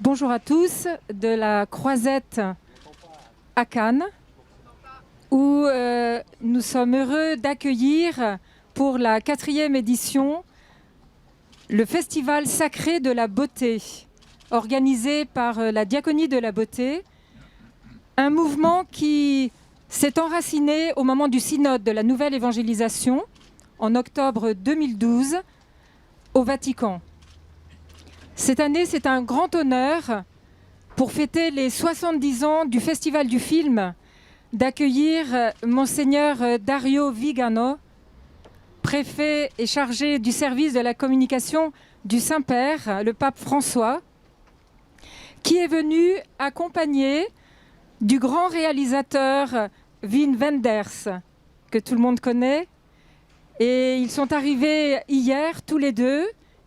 Bonjour à tous de la Croisette à Cannes, où nous sommes heureux d'accueillir pour la 4e édition le Festival sacré de la beauté, organisé par la Diaconie de la beauté, un mouvement qui s'est enraciné au moment du synode de la nouvelle évangélisation en octobre 2012 au Vatican. Cette année, c'est un grand honneur pour fêter les 70 ans du Festival du film d'accueillir Monseigneur Dario Vigano, préfet et chargé du service de la communication du Saint-Père, le pape François, qui est venu accompagné du grand réalisateur Wim Wenders, que tout le monde connaît. Et ils sont arrivés hier tous les deux.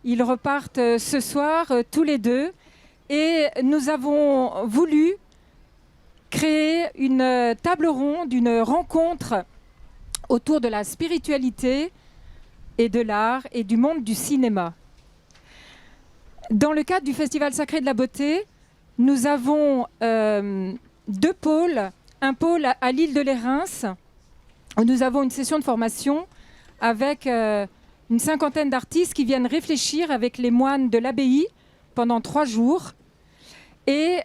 Ils repartent ce soir tous les deux. Et nous avons voulu créer une table ronde, une rencontre autour de la spiritualité et de l'art et du monde du cinéma. Dans le cadre du Festival sacré de la beauté, nous avons deux pôles. Un pôle à l'île de Lérins, où nous avons une session de formation avec une cinquantaine d'artistes qui viennent réfléchir avec les moines de l'abbaye pendant 3 jours. Et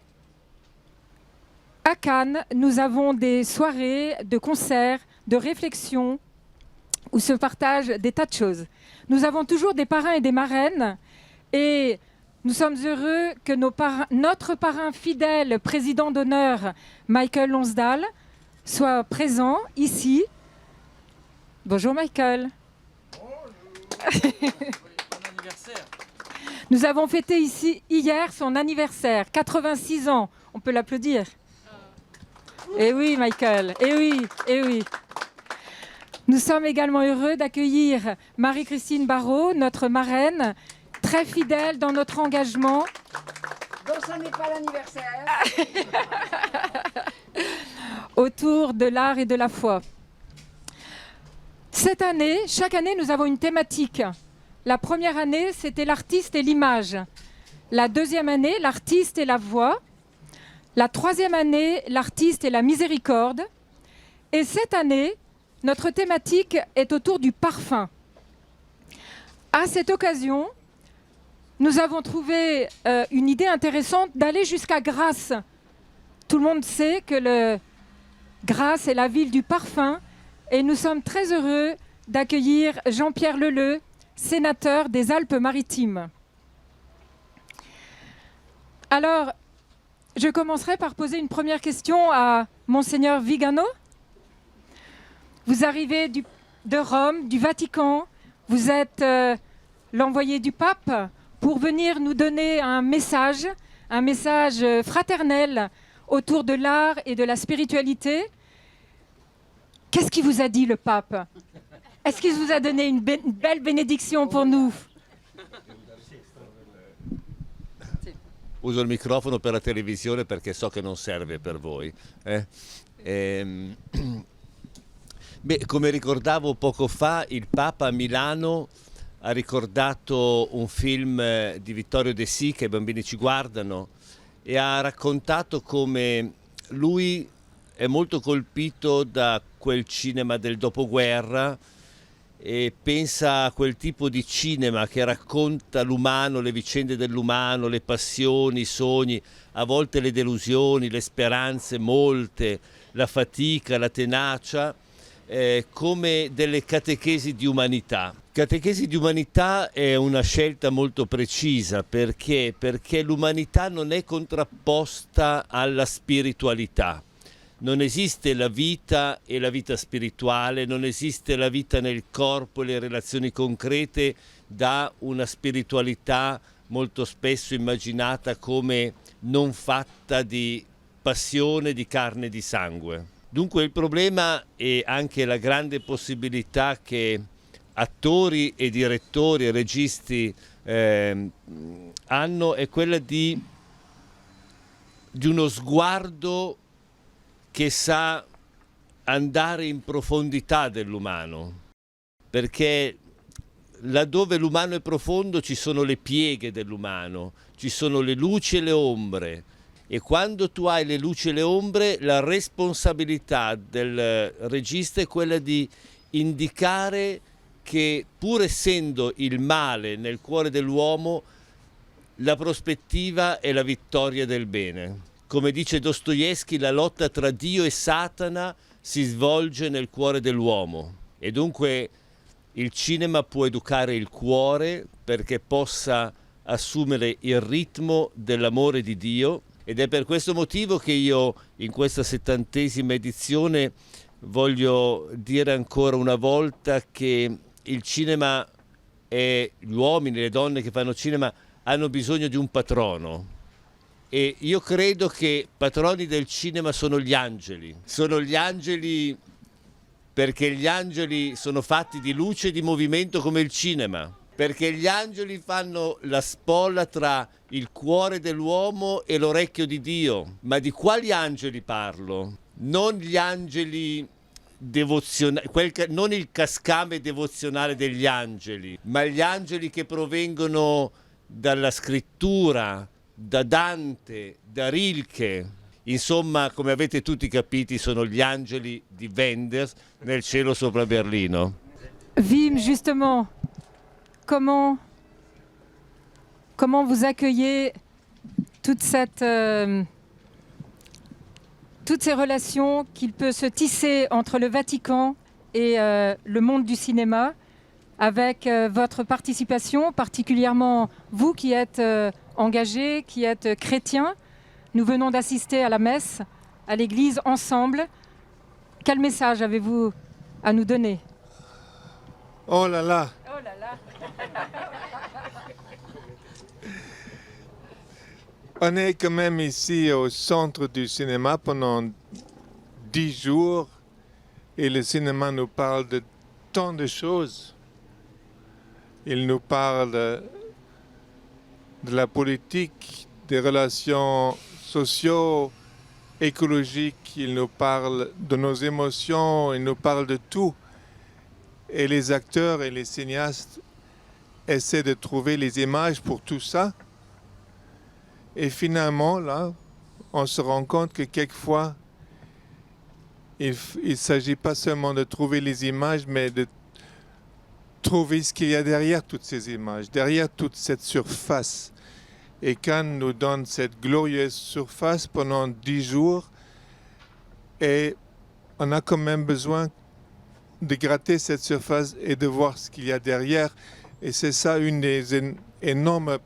à Cannes, nous avons des soirées de concerts, de réflexions, où se partagent des tas de choses. Nous avons toujours des parrains et des marraines, et nous sommes heureux que notre parrain fidèle, président d'honneur, Michael Lonsdal, soit présent ici. Bonjour Michael. Bonjour. Bon anniversaire. Nous avons fêté ici hier son anniversaire, 86 ans. On peut l'applaudir. Eh oui Michael, eh oui, eh oui. Nous sommes également heureux d'accueillir Marie-Christine Barrault, notre marraine, très fidèle dans notre engagement. Donc ça n'est pas l'anniversaire. Autour de l'art et de la foi. Cette année, chaque année, nous avons une thématique. La première année, c'était l'artiste et l'image. La deuxième année, l'artiste et la voix. La troisième année, l'artiste et la miséricorde. Et cette année, notre thématique est autour du parfum. À cette occasion, nous avons trouvé une idée intéressante d'aller jusqu'à Grasse. Tout le monde sait que Grasse est la ville du parfum. Et nous sommes très heureux d'accueillir Jean-Pierre Leleu, sénateur des Alpes-Maritimes. Alors, je commencerai par poser une première question à Monseigneur Vigano. Vous arrivez de Rome, du Vatican. Vous êtes l'envoyé du pape pour venir nous donner un message fraternel autour de l'art et de la spiritualité. Qu'est-ce qu'il vous a dit, le pape? Est-ce qu'il vous a donné une belle bénédiction pour nous? Uso il microfono per la televisione perché so che non serve per voi. Beh, come ricordavo poco fa, il Papa a Milano ha ricordato un film di Vittorio De Sica, I bambini ci guardano, e ha raccontato come lui è molto colpito da quel cinema del dopoguerra e pensa a quel tipo di cinema che racconta l'umano, le vicende dell'umano, le passioni, i sogni, a volte le delusioni, le speranze, molte, la fatica, la tenacia, come delle catechesi di umanità. Catechesi di umanità è una scelta molto precisa perché l'umanità non è contrapposta alla spiritualità. Non esiste la vita e la vita spirituale, non esiste la vita nel corpo e le relazioni concrete da una spiritualità molto spesso immaginata come non fatta di passione, di carne e di sangue. Dunque il problema e anche la grande possibilità che attori e direttori e registi hanno è quella di uno sguardo che sa andare in profondità dell'umano, perché laddove l'umano è profondo ci sono le pieghe dell'umano, ci sono le luci e le ombre. E quando tu hai le luci e le ombre, la responsabilità del regista è quella di indicare che, pur essendo il male nel cuore dell'uomo, la prospettiva è la vittoria del bene. Come dice Dostoevskij, la lotta tra Dio e Satana si svolge nel cuore dell'uomo. E dunque il cinema può educare il cuore perché possa assumere il ritmo dell'amore di Dio. Ed è per questo motivo che io in questa 70ª edizione voglio dire ancora una volta che il cinema e gli uomini e le donne che fanno cinema hanno bisogno di un patrono. E io credo che patroni del cinema sono gli angeli. Sono gli angeli perché gli angeli sono fatti di luce e di movimento come il cinema. Perché gli angeli fanno la spola tra il cuore dell'uomo e l'orecchio di Dio. Ma di quali angeli parlo? Non gli angeli devozionali, non il cascame devozionale degli angeli, ma gli angeli che provengono dalla scrittura, da Dante, da Rilke. Insomma, come avete tutti capiti, sono gli angeli di Wenders nel cielo sopra Berlino. Wim, justement, comment vous accueillez toutes ces relations qu'il peut se tisser entre le Vatican et le monde du cinéma, avec votre participation, particulièrement vous qui êtes engagé, qui êtes chrétien. Nous venons d'assister à la messe, à l'église ensemble. Quel message avez-vous à nous donner? Oh là là! Oh là là! On est quand même ici au centre du cinéma pendant 10 jours et le cinéma nous parle de tant de choses. Il nous parle de la politique, des relations sociaux, écologiques, il nous parle de nos émotions, il nous parle de tout. Et les acteurs et les cinéastes essaient de trouver les images pour tout ça. Et finalement, là, on se rend compte que quelquefois, il ne s'agit pas seulement de trouver les images, mais de trouver ce qu'il y a derrière toutes ces images, derrière toute cette surface. Et Cannes nous donne cette glorieuse surface pendant 10 jours. Et on a quand même besoin de gratter cette surface et de voir ce qu'il y a derrière. Et c'est ça une des énormes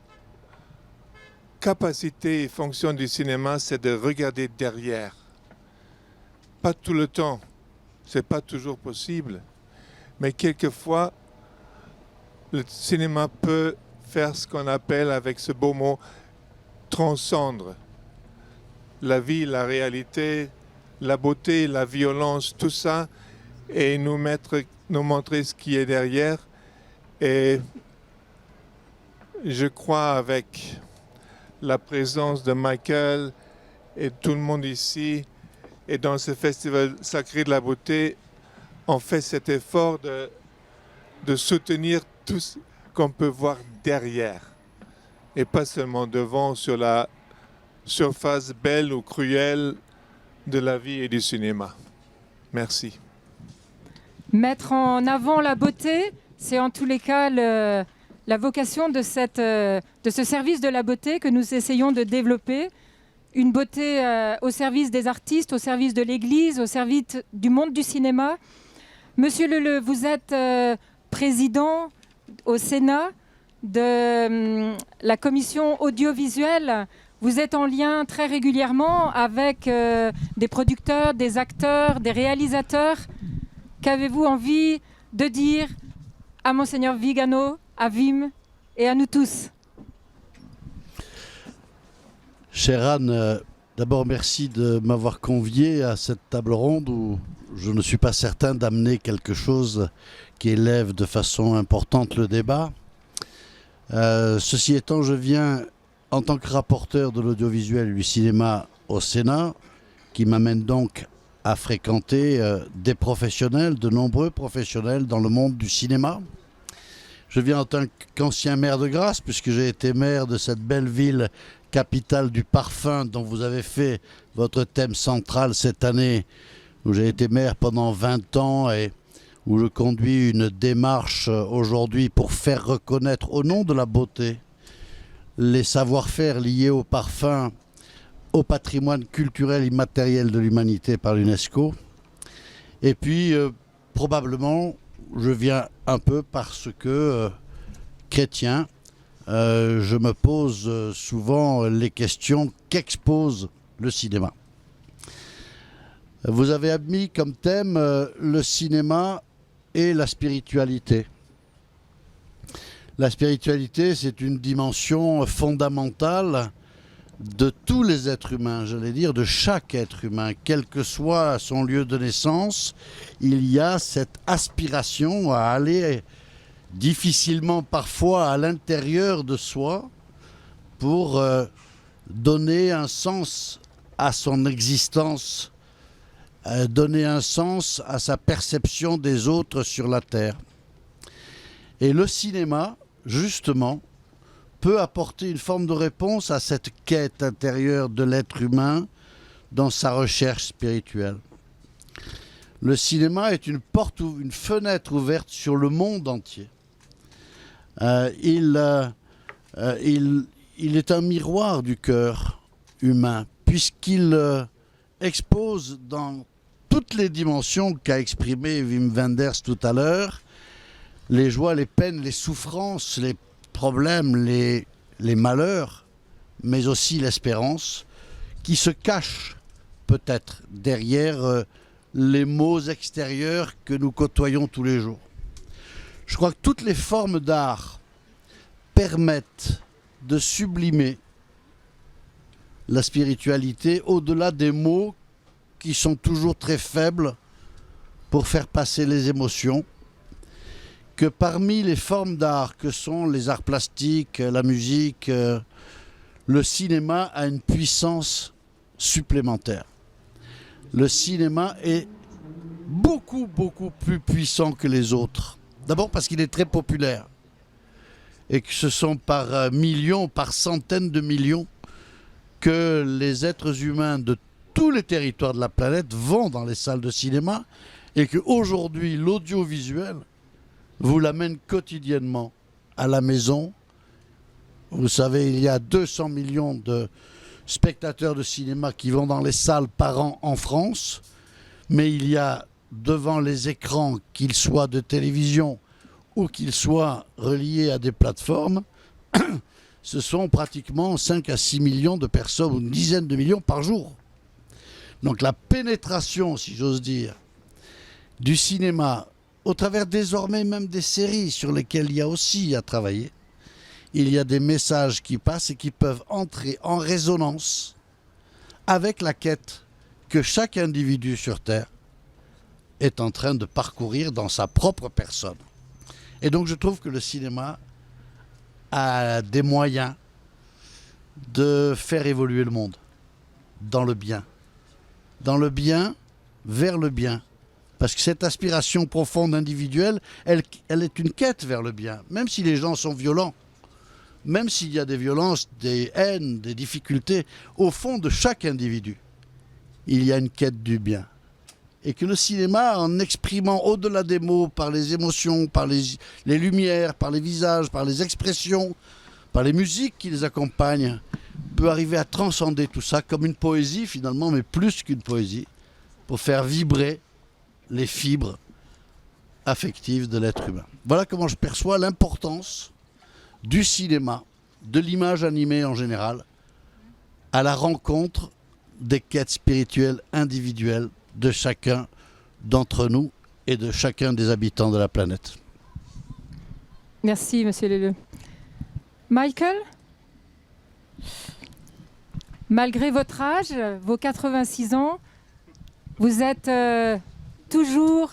capacités et fonctions du cinéma, c'est de regarder derrière. Pas tout le temps, c'est pas toujours possible. Mais quelquefois, le cinéma peut faire ce qu'on appelle, avec ce beau mot, transcendre la vie, la réalité, la beauté, la violence, tout ça, et nous montrer ce qui est derrière. Et je crois avec la présence de Michael et tout le monde ici, et dans ce festival sacré de la beauté, on fait cet effort de soutenir tout ce qu'on peut voir derrière, et pas seulement devant, sur la surface belle ou cruelle de la vie et du cinéma. Merci. Mettre en avant la beauté, c'est en tous les cas la vocation de ce service de la beauté que nous essayons de développer. Une beauté au service des artistes, au service de l'Église, au service du monde du cinéma. Monsieur Leleu, vous êtes président au Sénat de la commission audiovisuelle. Vous êtes en lien très régulièrement avec des producteurs, des acteurs, des réalisateurs. Qu'avez-vous envie de dire à Monseigneur Vigano, à Wim et à nous tous? Chère Anne, d'abord merci de m'avoir convié à cette table ronde où je ne suis pas certain d'amener quelque chose qui élève de façon importante le débat. Ceci étant, je viens en tant que rapporteur de l'audiovisuel et du cinéma au Sénat, qui m'amène donc à fréquenter des professionnels, de nombreux professionnels dans le monde du cinéma. Je viens en tant qu'ancien maire de Grasse, puisque j'ai été maire de cette belle ville, capitale du parfum, dont vous avez fait votre thème central cette année, où j'ai été maire pendant 20 ans et où je conduis une démarche aujourd'hui pour faire reconnaître, au nom de la beauté, les savoir-faire liés au parfum, au patrimoine culturel immatériel de l'humanité par l'UNESCO. Et puis, probablement, je viens un peu parce que, chrétien, je me pose souvent les questions qu'expose le cinéma. Vous avez admis comme thème le cinéma et la spiritualité. La spiritualité, c'est une dimension fondamentale de tous les êtres humains, j'allais dire de chaque être humain, quel que soit son lieu de naissance, il y a cette aspiration à aller difficilement parfois à l'intérieur de soi pour donner un sens à son existence, donner un sens à sa perception des autres sur la terre. Et le cinéma, justement, peut apporter une forme de réponse à cette quête intérieure de l'être humain dans sa recherche spirituelle. Le cinéma est une porte, une fenêtre ouverte sur le monde entier. Il est un miroir du cœur humain, puisqu'il expose dans toutes les dimensions qu'a exprimé Wim Wenders tout à l'heure, les joies, les peines, les souffrances, les problèmes, les malheurs, mais aussi l'espérance, qui se cachent peut-être derrière les mots extérieurs que nous côtoyons tous les jours. Je crois que toutes les formes d'art permettent de sublimer la spiritualité au-delà des mots qui sont toujours très faibles pour faire passer les émotions, que parmi les formes d'art que sont les arts plastiques, la musique, le cinéma a une puissance supplémentaire. Le cinéma est beaucoup plus puissant que les autres. D'abord parce qu'il est très populaire et que ce sont par millions, par centaines de millions que les êtres humains de tous les territoires de la planète vont dans les salles de cinéma et qu'aujourd'hui l'audiovisuel vous l'amène quotidiennement à la maison. Vous savez, il y a 200 millions de spectateurs de cinéma qui vont dans les salles par an en France, mais il y a devant les écrans, qu'ils soient de télévision ou qu'ils soient reliés à des plateformes, ce sont pratiquement 5 à 6 millions de personnes, ou une dizaine de millions par jour. Donc la pénétration, si j'ose dire, du cinéma, au travers désormais même des séries sur lesquelles il y a aussi à travailler, il y a des messages qui passent et qui peuvent entrer en résonance avec la quête que chaque individu sur Terre est en train de parcourir dans sa propre personne. Et donc je trouve que le cinéma a des moyens de faire évoluer le monde dans le bien. Dans le bien, vers le bien. Parce que cette aspiration profonde individuelle, elle est une quête vers le bien. Même si les gens sont violents, même s'il y a des violences, des haines, des difficultés, au fond de chaque individu, il y a une quête du bien. Et que le cinéma, en exprimant au-delà des mots, par les émotions, par les lumières, par les visages, par les expressions, par les musiques qui les accompagnent, peut arriver à transcender tout ça comme une poésie finalement, mais plus qu'une poésie, pour faire vibrer les fibres affectives de l'être humain. Voilà comment je perçois l'importance du cinéma, de l'image animée en général, à la rencontre des quêtes spirituelles individuelles de chacun d'entre nous et de chacun des habitants de la planète. Merci, Monsieur Leleu. Michael, malgré votre âge, vos 86 ans, vous êtes toujours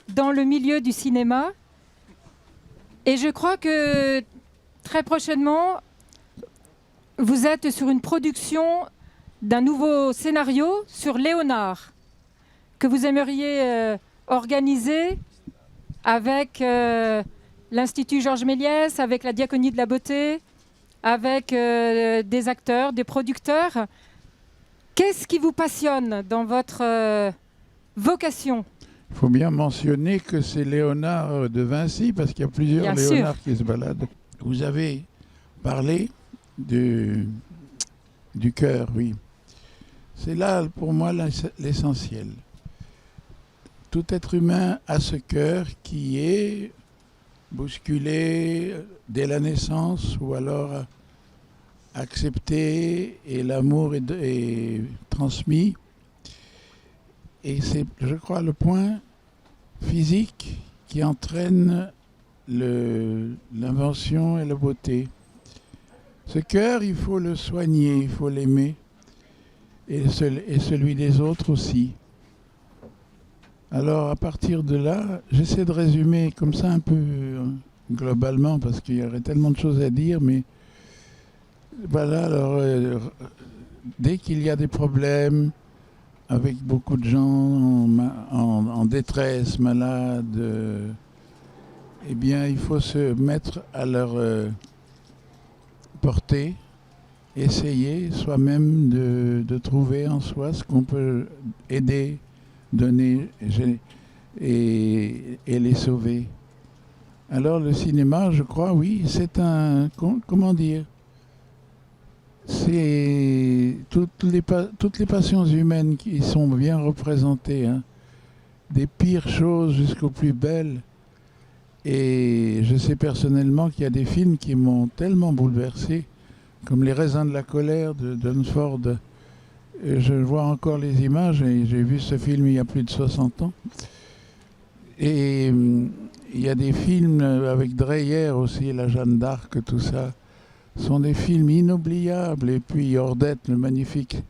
dans le milieu du cinéma. Et je crois que très prochainement, vous êtes sur une production d'un nouveau scénario sur Léonard, que vous aimeriez organiser avec l'Institut Georges Méliès, avec la Diaconie de la Beauté, avec des acteurs, des producteurs. Qu'est-ce qui vous passionne dans votre vocation? Il faut bien mentionner que c'est Léonard de Vinci, parce qu'il y a plusieurs Bien Léonard qui se baladent. Vous avez parlé du cœur, oui. C'est là, pour moi, l'essentiel. Tout être humain a ce cœur qui est bousculé dès la naissance ou alors accepté et l'amour est transmis. Et c'est, je crois, le point physique qui entraîne l'invention et la beauté. Ce cœur, il faut le soigner, il faut l'aimer, et celui des autres aussi. Alors, à partir de là, j'essaie de résumer comme ça un peu globalement, parce qu'il y aurait tellement de choses à dire, mais voilà, alors, dès qu'il y a des problèmes, avec beaucoup de gens en détresse, malades, eh bien, il faut se mettre à leur portée, essayer soi-même de trouver en soi ce qu'on peut aider, donner et les sauver. Alors le cinéma, je crois, oui, c'est comment dire, c'est toutes les passions humaines qui sont bien représentées, hein, des pires choses jusqu'aux plus belles. Et je sais personnellement qu'il y a des films qui m'ont tellement bouleversé, comme Les raisins de la colère de Dunsford. Je vois encore les images, et j'ai vu ce film il y a plus de 60 ans. Et il y a des films avec Dreyer aussi, La Jeanne d'Arc, tout ça. Ce sont des films inoubliables. Et puis Ordette, le magnifique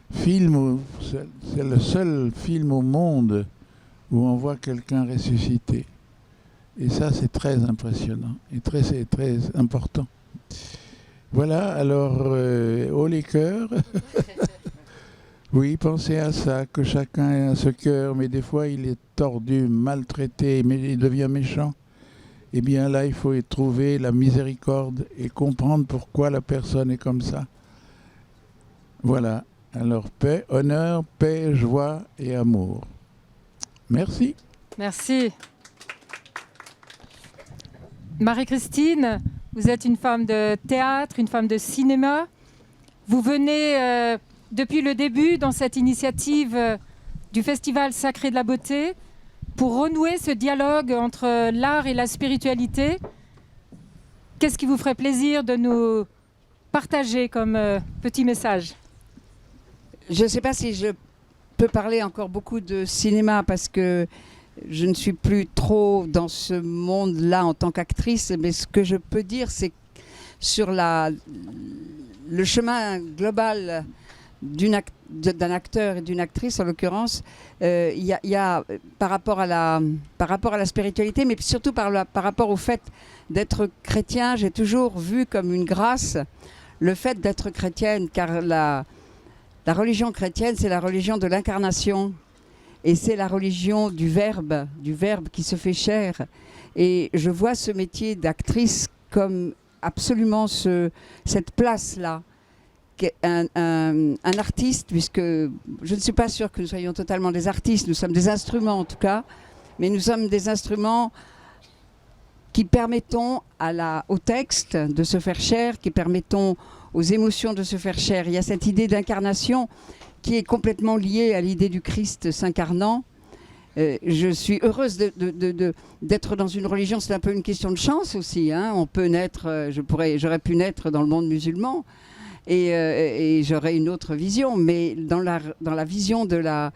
film, c'est le seul film au monde où on voit quelqu'un ressusciter. Et ça, c'est très impressionnant et c'est très important. Voilà, alors, haut les cœurs. Oui, pensez à ça, que chacun a ce cœur, mais des fois il est tordu, maltraité, mais il devient méchant. Eh bien là, il faut y trouver la miséricorde et comprendre pourquoi la personne est comme ça. Voilà, alors paix, honneur, paix, joie et amour. Merci. Merci. Marie-Christine, vous êtes une femme de théâtre, une femme de cinéma. Vous venez depuis le début dans cette initiative du Festival Sacré de la Beauté pour renouer ce dialogue entre l'art et la spiritualité. Qu'est-ce qui vous ferait plaisir de nous partager comme petit message? Je ne sais pas si je peux parler encore beaucoup de cinéma parce que je ne suis plus trop dans ce monde-là en tant qu'actrice, mais ce que je peux dire, c'est que sur le chemin global d'un acteur et d'une actrice, en l'occurrence, il y a par rapport à la spiritualité, mais surtout par rapport au fait d'être chrétien, j'ai toujours vu comme une grâce le fait d'être chrétienne, car la religion chrétienne, c'est la religion de l'incarnation. Et c'est la religion du verbe qui se fait chair. Et je vois ce métier d'actrice comme absolument cette place-là. Un artiste, puisque je ne suis pas sûre que nous soyons totalement des artistes, nous sommes des instruments en tout cas, mais nous sommes des instruments qui permettons au texte de se faire chair, qui permettons aux émotions de se faire chair. Il y a cette idée d'incarnation qui est complètement liée à l'idée du Christ s'incarnant. Je suis heureuse d'être dans une religion, c'est un peu une question de chance aussi, hein. On peut naître, j'aurais pu naître dans le monde musulman et j'aurais une autre vision, mais dans la vision de la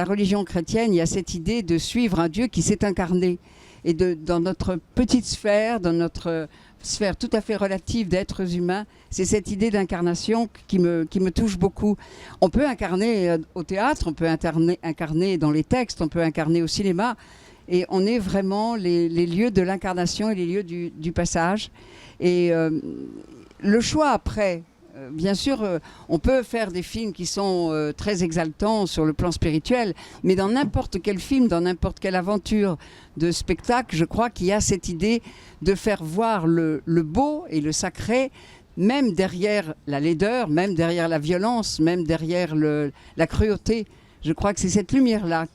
religion chrétienne, il y a cette idée de suivre un Dieu qui s'est incarné. Et dans notre petite sphère, dans notre sphère tout à fait relative d'êtres humains, c'est cette idée d'incarnation qui me touche beaucoup. On peut incarner au théâtre, on peut incarner dans les textes, on peut incarner au cinéma, et on est vraiment les lieux de l'incarnation et les lieux du passage. Et le choix après Bien sûr, on peut faire des films qui sont très exaltants sur le plan spirituel, mais dans n'importe quel film, dans n'importe quelle aventure de spectacle, je crois qu'il y a cette idée de faire voir le beau et le sacré, même derrière la laideur, même derrière la violence, même derrière la cruauté. Je crois que c'est cette lumière-là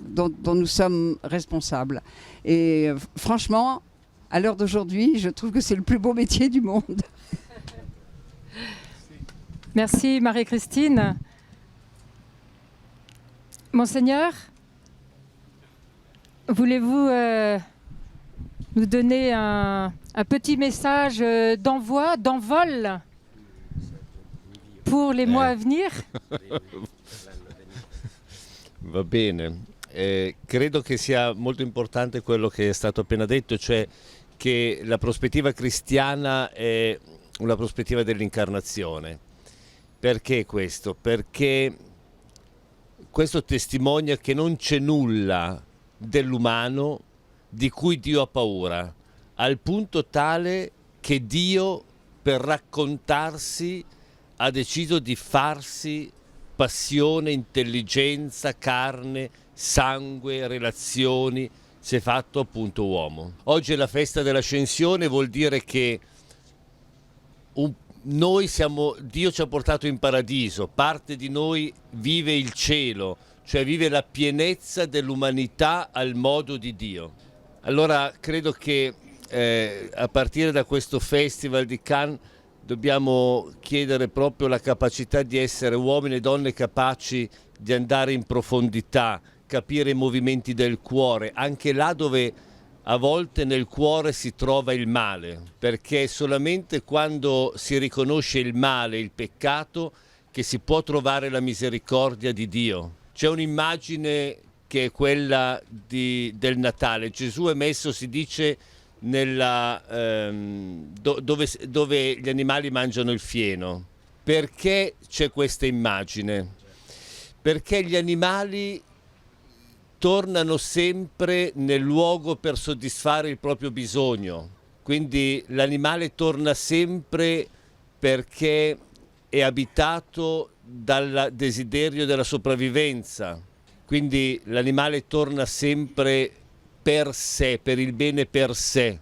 dont nous sommes responsables. Et franchement, à l'heure d'aujourd'hui, je trouve que c'est le plus beau métier du monde. Merci Marie-Christine. Monseigneur, voulez-vous nous donner un petit message d'envol pour les mois à venir? Va bene. Credo che sia molto importante quello che è stato appena detto, cioè che la prospettiva cristiana è una prospettiva dell'incarnazione. Perché questo? Perché questo testimonia che non c'è nulla dell'umano di cui Dio ha paura, al punto tale che Dio, per raccontarsi, ha deciso di farsi passione, intelligenza, carne, sangue, relazioni, si è fatto appunto uomo. Oggi è la festa dell'ascensione, vuol dire che Dio ci ha portato in paradiso, parte di noi vive il cielo, cioè vive la pienezza dell'umanità al modo di Dio. Allora credo che a partire da questo Festival di Cannes dobbiamo chiedere proprio la capacità di essere uomini e donne capaci di andare in profondità, capire i movimenti del cuore, anche là dove a volte nel cuore si trova il male, perché è solamente quando si riconosce il male, il peccato, che si può trovare la misericordia di Dio. C'è un'immagine che è quella del Natale. Gesù è messo, si dice, dove gli animali mangiano il fieno. Perché c'è questa immagine? Perché gli animali tornano sempre nel luogo per soddisfare il proprio bisogno. Quindi l'animale torna sempre perché è abitato dal desiderio della sopravvivenza. Quindi l'animale torna sempre per sé, per il bene per sé.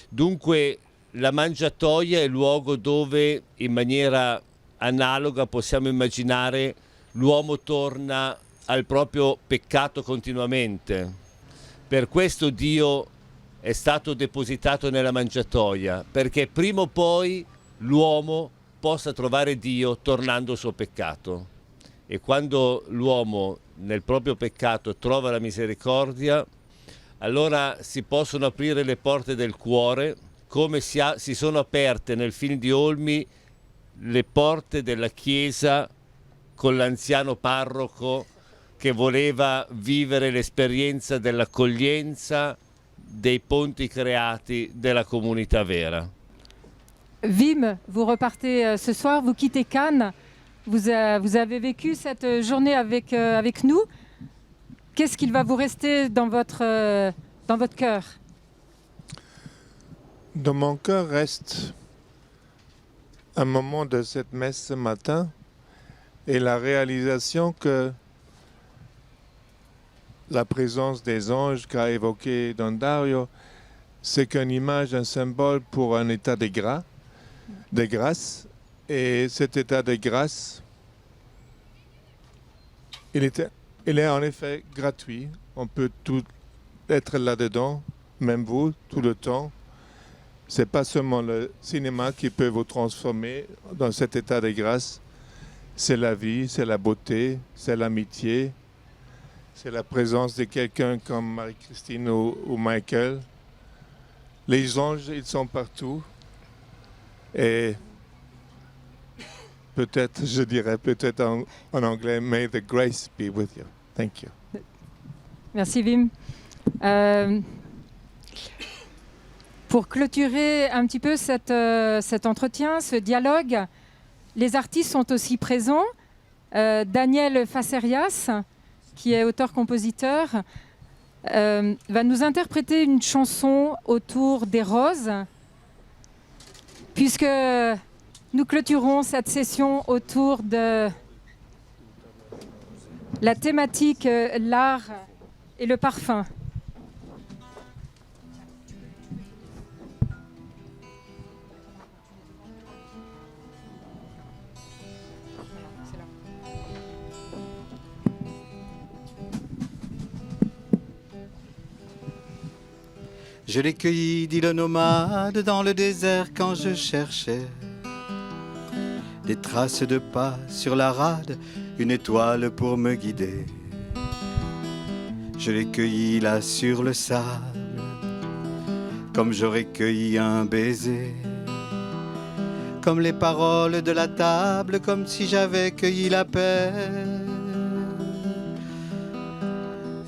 Dunque la mangiatoia è il luogo dove in maniera analoga possiamo immaginare l'uomo torna al proprio peccato continuamente. Per questo Dio è stato depositato nella mangiatoia, perché prima o poi l'uomo possa trovare Dio tornando al suo peccato. E quando l'uomo nel proprio peccato trova la misericordia, allora si possono aprire le porte del cuore, come si sono aperte nel film di Olmi le porte della Chiesa con l'anziano parroco che voleva vivere l'esperienza dell'accoglienza, dei ponti creati, della comunità vera. Wim, vous repartez ce soir, vous quittez Cannes, vous avez vécu cette journée avec nous. Qu'est-ce qu'il va vous rester dans votre cœur? Dans mon cœur reste un moment de cette messe ce matin et la réalisation que la présence des anges qu'a évoqué Don Dario, c'est qu'une image, un symbole pour un état de grâce. Et cet état de grâce, il est en effet gratuit. On peut tout être là-dedans, même vous, tout le temps. C'est pas seulement le cinéma qui peut vous transformer dans cet état de grâce. C'est la vie, c'est la beauté, c'est l'amitié, c'est la présence de quelqu'un comme Marie-Christine ou Michael. Les anges, ils sont partout. Et peut-être, je dirais peut-être en anglais, may the grace be with you. Thank you. Merci Wim. Pour clôturer un petit peu cet entretien, ce dialogue, les artistes sont aussi présents. Daniel Facerias, qui est auteur-compositeur, va nous interpréter une chanson autour des roses, puisque nous clôturons cette session autour de la thématique l'art et le parfum. Je l'ai cueilli, dit le nomade, dans le désert quand je cherchais des traces de pas sur la rade, une étoile pour me guider. Je l'ai cueilli là sur le sable, comme j'aurais cueilli un baiser, comme les paroles de la table, comme si j'avais cueilli la paix.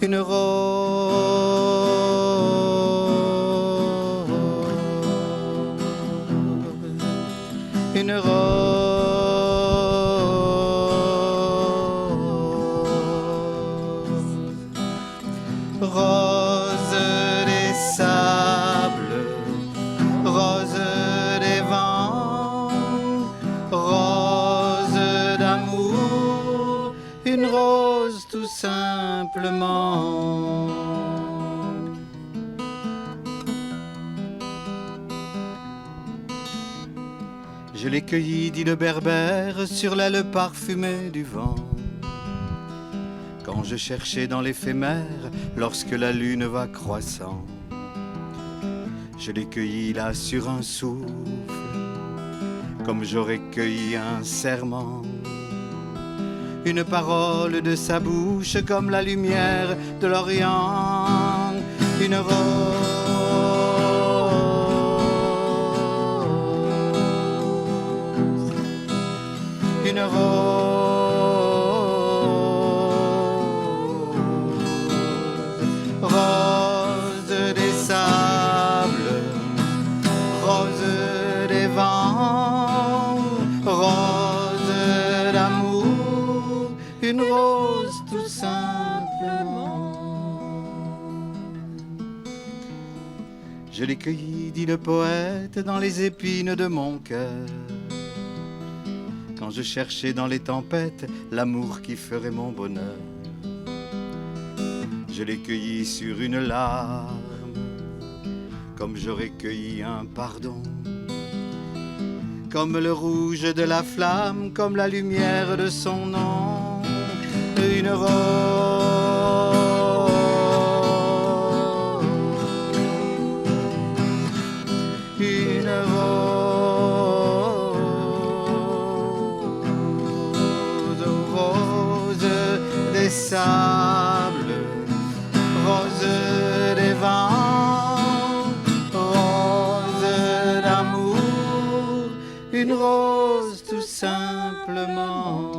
Une une rose des sables, rose des vents, rose d'amour, une rose tout simplement. Je l'ai cueilli, dit le berbère, sur l'aile parfumée du vent. Quand je cherchais dans l'éphémère, lorsque la lune va croissant. Je l'ai cueilli là sur un souffle, comme j'aurais cueilli un serment. Une parole de sa bouche, comme la lumière de l'Orient. Une rose. Une rose, rose des sables, rose des vents, rose d'amour, une rose tout simplement. Je l'ai cueilli, dit le poète, dans les épines de mon cœur. Quand je cherchais dans les tempêtes l'amour qui ferait mon bonheur, je l'ai cueilli sur une larme, comme j'aurais cueilli un pardon, comme le rouge de la flamme, comme la lumière de son nom, une rose, une rose. Des sables, rose des vents, rose d'amour, une rose tout simplement.